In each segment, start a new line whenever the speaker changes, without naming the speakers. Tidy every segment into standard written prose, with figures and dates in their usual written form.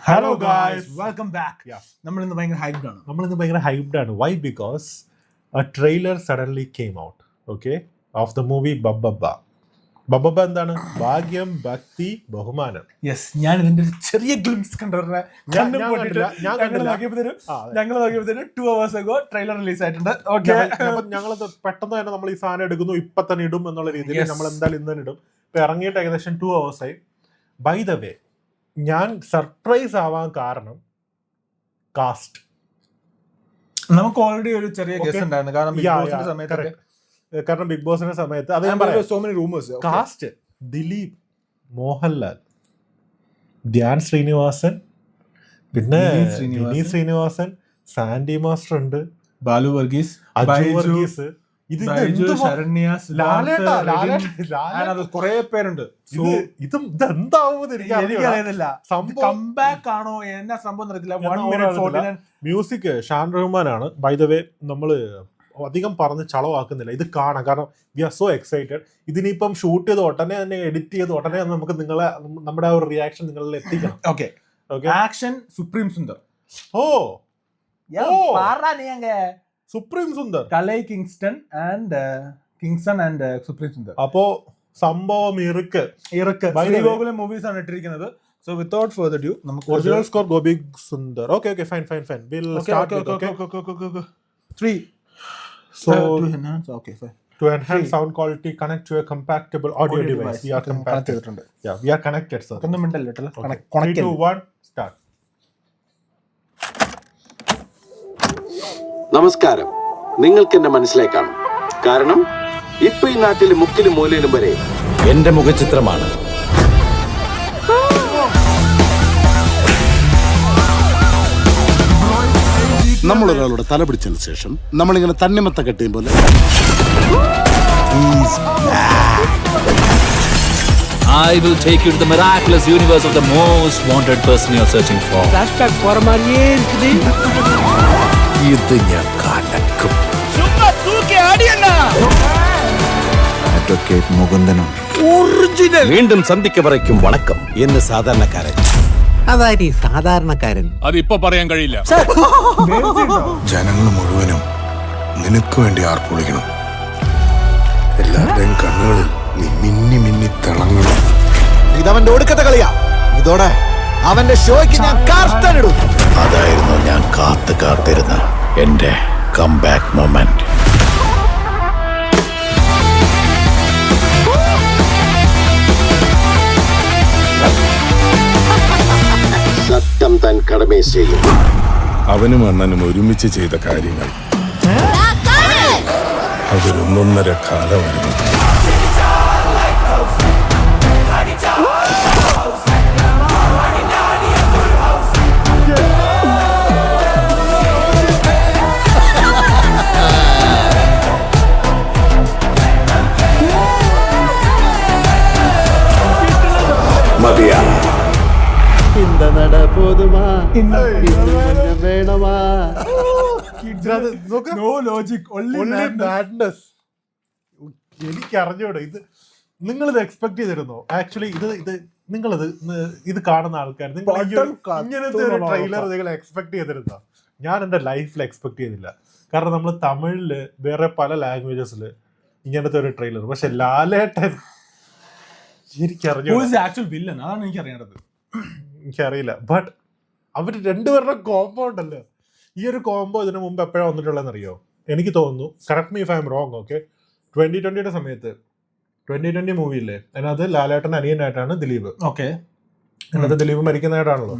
Hello guys,
welcome back. നമ്മൾ ഇന്ന് ഭയങ്കര ഹൈപ്ഡ് ആണ്.
Why? Because a trailer suddenly came out, okay, of the movie Babba. Babba എന്താണ്? ഭാഗ്യം, ഭക്തി, ബഹുമാനം.
യെസ്, ഞാൻ ഇതിന്റെ ഒരു ചെറിയ ഗ്ലിംസ് കണ്ടവരുടെ ഞങ്ങൾ നോക്കിയപ്പോഴത്തേന് 2 hours ago ട്രെയിലർ റിലീസ് ആയിട്ടുണ്ട്.
ഞങ്ങളത് പെട്ടെന്ന് തന്നെ നമ്മൾ ഈ സാധനം എടുക്കുന്നു, ഇപ്പൊ തന്നെ ഇടും എന്നുള്ള രീതിയിൽ നമ്മൾ എന്തായാലും ഇന്ന് തന്നെ ഇടും. ഇപ്പൊ ഇറങ്ങിയിട്ട് ഏകദേശം 2 hours ആയി. ബൈ ദ വേ, ഞാൻ സർപ്രൈസ് ആവാൻ കാരണം കാസ്റ്റ്.
നമുക്ക് ഓൾറെഡി ഒരു ചെറിയ ഗസ് ഉണ്ടായിരുന്നു,
കാരണം ബിഗ് ബോസിന്റെ സമയത്ത് അത്
so many rumours.
Cast: Dileep, Mohanlal, Dhyan Sreenivasan, പിന്നെ വിനീത് ശ്രീനിവാസൻ, സാൻഡി മാസ്റ്റർ ഉണ്ട്,
ബാലു വർഗീസ്,
അജു വർഗീസ്,
കുറെ പേരുണ്ട്.
മ്യൂസിക് ഷാൻ റഹ്മാൻ ആണ്. ബൈ ദ വേ, നമ്മള് അധികം പറഞ്ഞ് ചളവാക്കുന്നില്ല, ഇത് കാണാം. കാരണം വി ആർ സോ എക്സൈറ്റഡ്. ഇതിനിപ്പം ഷൂട്ട് ചെയ്ത് ഉടനെ തന്നെ എഡിറ്റ് ചെയ്ത് ഉടനെ നമുക്ക് നമ്മുടെ ആ ഒരു റിയാക്ഷൻ നിങ്ങളിൽ എത്തിക്കണം.
Okay, action supreme Sundar.
Supreme Sundar,
Kalai Kingston and supreme Sundar.
അപ്പോ സംഭവം ഇറുക്ക്
മൂവീസ് ആണ് ഇട്ടിരിക്കുന്നത്. So without further ado, നമുക്ക്
original score go big Sundar. Okay, fine. We'll start with
3.
So
to enhance, okay, fine.
To enhance sound quality, connect to a compatible audio device. We are connected. Yeah, we are connected, sir.
ഒന്നും മിണ്ടല്ല കേട്ടോ.
3, 2, 1, start.
നമസ്കാരം. നിങ്ങൾക്ക് എന്നെ മനസ്സിലായി കാണും. കാരണം ഇപ്പൊ ഈ നാട്ടിൽ മുക്കിലും മൂലയിലും വരെ എന്റെ മുഖചിത്രമാണ്.
നമ്മളൊരാളുടെ തല പിടിച്ചതിന് ശേഷം നമ്മളിങ്ങനെ തണ്ണിമത്ത കെട്ടിയും പോലെ
I will take you to the miraculous universe of the most wanted person you're searching for.
Flashback for മാരിയേ இருக்குது.
ഇത് ഞാൻ കലക്കും.
ചുമ്മാ തൂക്കി അടിയണ്ട.
അഡ്വക്കേറ്റ് മുകുന്ദനുണ്ട്.
ഒറിജിനൽ.
വീണ്ടും സന്ധിക്ക് വരയ്ക്കും വണക്കം എന്ന് സാധാരണക്കാരൻ.
അതായി സാധാരണക്കാരൻ.
അതിപ്പോ പറയാൻ കഴിയില്ല.
ജനങ്ങൾ മുഴുവനും നിനക്ക് വേണ്ടി ആർപ്പുളിക്കണം. എല്ലാവരുടെയും കണ്ണുകളിൽ നീ മിന്നി മിന്നി തിളങ്ങണം.
ഇതവന്റെ ഒടുക്കത്തെ കളിയാ. ഇതോടെ അവന്റെ ഷോയ്ക്ക് ഞാൻ കാർട്ടനിടും.
അതായിരുന്നു ഞാൻ കാത്തിരുന്ന എന്റെ കംബാക്ക് മൊമെന്റ്.
സത്യം താൻ കടമേ ചെയ്യും.
അവനും അണ്ണനും ഒരുമിച്ച് ചെയ്ത കാര്യങ്ങൾ അതൊരൊന്നൊന്നര കാലമായിരുന്നു.
മതിയാ.
എനിക്ക് അറിഞ്ഞൂടെ ഇത്. നിങ്ങളിത് എക്സ്പെക്ട് ചെയ്തിരുന്നോ? ആക്ച്വലി ഇത് കാണുന്ന ആൾക്കാർ ഇങ്ങനത്തെ ഒരു ട്രെയിലർ നിങ്ങൾ എക്സ്പെക്ട് ചെയ്തിരുന്നോ? ഞാൻ എന്റെ ലൈഫിൽ എക്സ്പെക്ട് ചെയ്തില്ല. കാരണം നമ്മൾ തമിഴില് വേറെ പല ലാംഗ്വേജസില് ഇങ്ങനത്തെ ഒരു ട്രെയിലർ, പക്ഷെ ലാലേട്ടൻ എനിക്കറിയില്ല. ബട്ട് അവര് രണ്ടുപേരുടെ കോംബോ ഉണ്ടല്ലോ. ഈ ഒരു കോംബോ ഇതിനു മുമ്പ് എപ്പോഴാണ് വന്നിട്ടുള്ളതെന്ന് അറിയോ? എനിക്ക് തോന്നുന്നു, correct me if I M wrong, okay, 2020 സമയത്ത് 2020 മൂവിയില്ലേ, അതിനകത്ത് ലാലേട്ടൻ അനിയനായിട്ടാണ് ദിലീപ്.
ഓക്കെ,
അതിനകത്ത് ദിലീപ് മരിക്കുന്നതായിട്ടാണല്ലോ.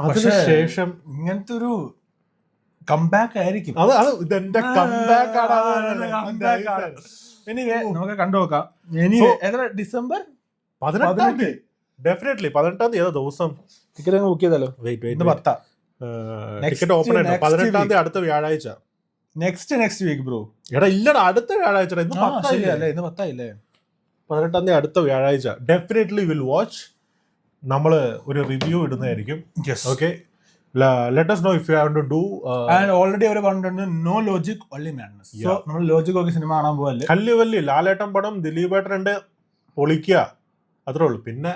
അതിനുശേഷം
ഇങ്ങനത്തെ ഒരു കംബാക്ക് ആയിരിക്കും.
ഇതെന്റെ കംബാക്ക് ആണ്.
നമുക്ക് കണ്ടുനോക്കാം. ഡിസംബർ
18 ഡെഫിനറ്റ്ലി 18 തീയതി ദിവസം
ടിക്കറ്റ് ബുക്ക് ചെയ്താലോ?
ടിക്കറ്റ് ഓപ്പൺ ആയിട്ട് 18 തീയതി അടുത്ത വ്യാഴാഴ്ച.
Next week bro.
എടാ ഇല്ലടാ, അടുത്ത വ്യാഴാഴ്ച. ഇന്ന് 10
ഇന്ന് 10
18 തീയതി അടുത്ത വ്യാഴാഴ്ച. Definitely will watch. നമ്മള് ഒരു റിവ്യൂ ഇടുന്നതായിരിക്കും. Okay, let us know if you have to do
and already അവർ പറഞ്ഞിട്ടുണ്ട് no logic only madness. So നമ്മൾ ലോജിക് ഒക്കെ സിനിമ കാണാൻ പോവല്ലേ.
കല്ലുവല്ലി ലാലേട്ടൻ പടം, ദിലീപേട്ടനുണ്ട്, പൊളിക്കുക, അത്രേ ഉള്ളൂ. പിന്നെ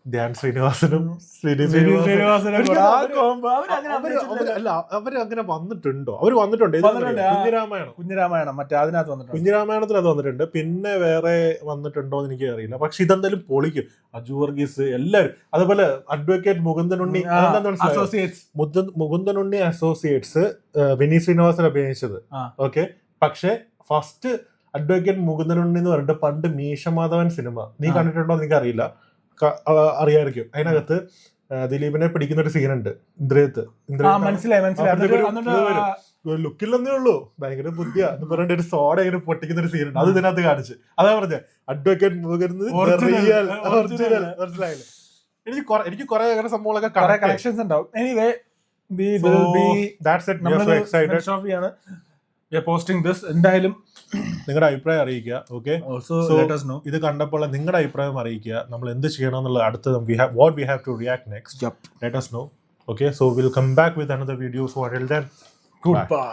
ധ്യാൻ ശ്രീനിവാസനും
ശ്രീനിവാസനും കൂടെ ആ combo അവരങ്ങനെ അഭിനയിച്ചിട്ടില്ല.
അവരങ്ങനെ വന്നിട്ടുണ്ടോ? അവര് വന്നിട്ടുണ്ട്.
വന്നിട്ടുണ്ട്.
കുഞ്ഞിരാമായണം
കുഞ്ഞിരാമായണം മറ്റേ അതിനകത്ത് വന്നിട്ടുണ്ട്.
കുഞ്ഞിരാമായണത്തിൽ അത് വന്നിട്ടുണ്ട്. പിന്നെ വേറെ വന്നിട്ടുണ്ടോ എന്ന് എനിക്ക് അറിയില്ല. പക്ഷെ ഇതെന്തായാലും പൊളിക്കും. അജു വർഗീസ് എല്ലാവരും, അതുപോലെ advocate Mukundanunni,
associates
Mukundanunni associates Vineeth Sreenivasan അഭിനയിച്ചത്. ഓക്കെ, പക്ഷെ ഫസ്റ്റ് അഡ്വക്കേറ്റ് മുകുന്ദനുണ്ണി എന്ന് പറഞ്ഞിട്ട് പണ്ട് മീശമാധവൻ സിനിമ നീ കണ്ടിട്ടുണ്ടോ എന്ന് എനിക്കറിയില്ല, അറിയായിരിക്കും. അതിനകത്ത് ദിലീപിനെ പിടിക്കുന്ന ഒരു സീനുണ്ട്. ഇന്ദ്രയത്ത് ലുക്കില്ലെന്നേ ഉള്ളൂ, ഭയങ്കര ബുദ്ധിയാ എന്ന് പറഞ്ഞിട്ട് ഒരു സോഡ ഇങ്ങനെ പൊട്ടിക്കുന്ന ഒരു സീനുണ്ട്. അത് ഇതിനകത്ത് കാണിച്ച്. അതാ പറഞ്ഞ അഡ്വക്കേറ്റ് മനസ്സിലായില്ലേ? എനിക്ക് കുറെ അങ്ങനെ സംഭവങ്ങളൊക്കെ
കണക്ഷൻസ് ഉണ്ടാവും. Anyway posting this. എന്തായാലും
നിങ്ങളുടെ അഭിപ്രായം അറിയിക്കുക. ഓക്കെ, ഇത് കണ്ടപ്പോൾ നിങ്ങളുടെ അഭിപ്രായം അറിയിക്കുക. നമ്മൾ എന്ത് ചെയ്യണം എന്നുള്ള അടുത്ത what we have to react next. Let us know. Okay, so we'll come back with another video. So until then,
goodbye.